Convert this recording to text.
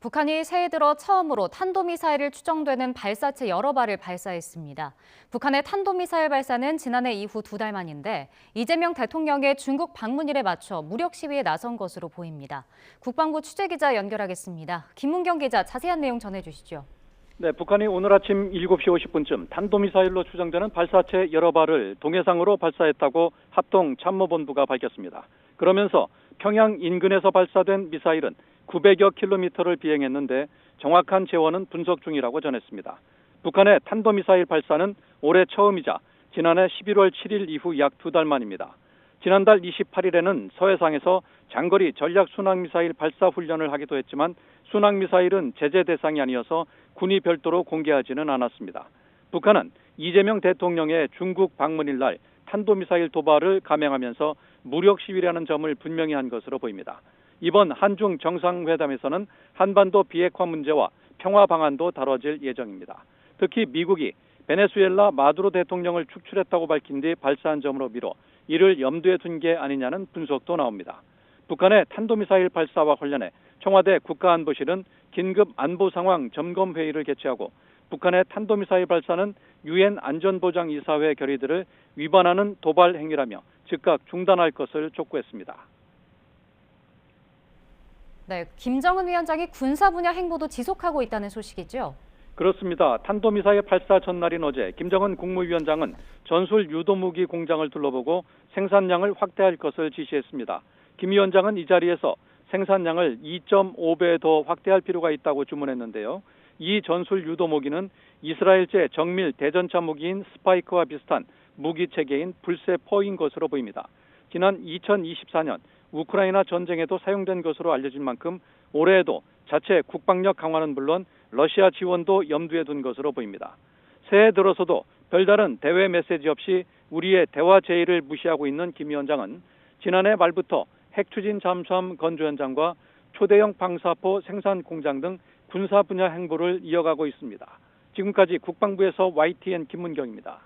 북한이 새해 들어 처음으로 탄도미사일을 추정되는 발사체 여러 발을 발사했습니다. 북한의 탄도미사일 발사는 지난해 이후 2달 만인데 이재명 대통령의 중국 방문일에 맞춰 무력 시위에 나선 것으로 보입니다. 국방부 취재기자 연결하겠습니다. 김문경 기자 자세한 내용 전해주시죠. 네, 북한이 오늘 아침 7시 50분쯤 탄도미사일로 추정되는 발사체 여러 발을 동해상으로 발사했다고 합동참모본부가 밝혔습니다. 그러면서 평양 인근에서 발사된 미사일은 900여 킬로미터를 비행했는데 정확한 재원은 분석 중이라고 전했습니다. 북한의 탄도미사일 발사는 올해 처음이자 지난해 11월 7일 이후 약 2달 만입니다. 지난달 28일에는 서해상에서 장거리 전략 순항미사일 발사 훈련을 하기도 했지만 순항미사일은 제재 대상이 아니어서 군이 별도로 공개하지는 않았습니다. 북한은 이재명 대통령의 중국 방문일 날 탄도미사일 도발을 감행하면서 무력 시위라는 점을 분명히 한 것으로 보입니다. 이번 한중 정상회담에서는 한반도 비핵화 문제와 평화 방안도 다뤄질 예정입니다. 특히 미국이 베네수엘라 마두로 대통령을 축출했다고 밝힌 뒤 발사한 점으로 미뤄 이를 염두에 둔 게 아니냐는 분석도 나옵니다. 북한의 탄도미사일 발사와 관련해 청와대 국가안보실은 긴급 안보 상황 점검 회의를 개최하고 북한의 탄도미사일 발사는 유엔 안전보장이사회 결의들을 위반하는 도발 행위라며 즉각 중단할 것을 촉구했습니다. 네, 김정은 위원장이 군사 분야 행보도 지속하고 있다는 소식이죠? 그렇습니다. 탄도미사일 발사 전날인 어제 김정은 국무위원장은 전술 유도무기 공장을 둘러보고 생산량을 확대할 것을 지시했습니다. 김 위원장은 이 자리에서 생산량을 2.5배 더 확대할 필요가 있다고 주문했는데요. 이 전술 유도무기는 이스라엘제 정밀 대전차 무기인 스파이크와 비슷한 무기 체계인 불세포인 것으로 보입니다. 지난 2024년 우크라이나 전쟁에도 사용된 것으로 알려진 만큼 올해에도 자체 국방력 강화는 물론 러시아 지원도 염두에 둔 것으로 보입니다. 새해 들어서도 별다른 대외 메시지 없이 우리의 대화 제의를 무시하고 있는 김 위원장은 지난해 말부터 핵추진 잠수함 건조 현장과 초대형 방사포 생산 공장 등 군사 분야 행보를 이어가고 있습니다. 지금까지 국방부에서 YTN 김문경입니다.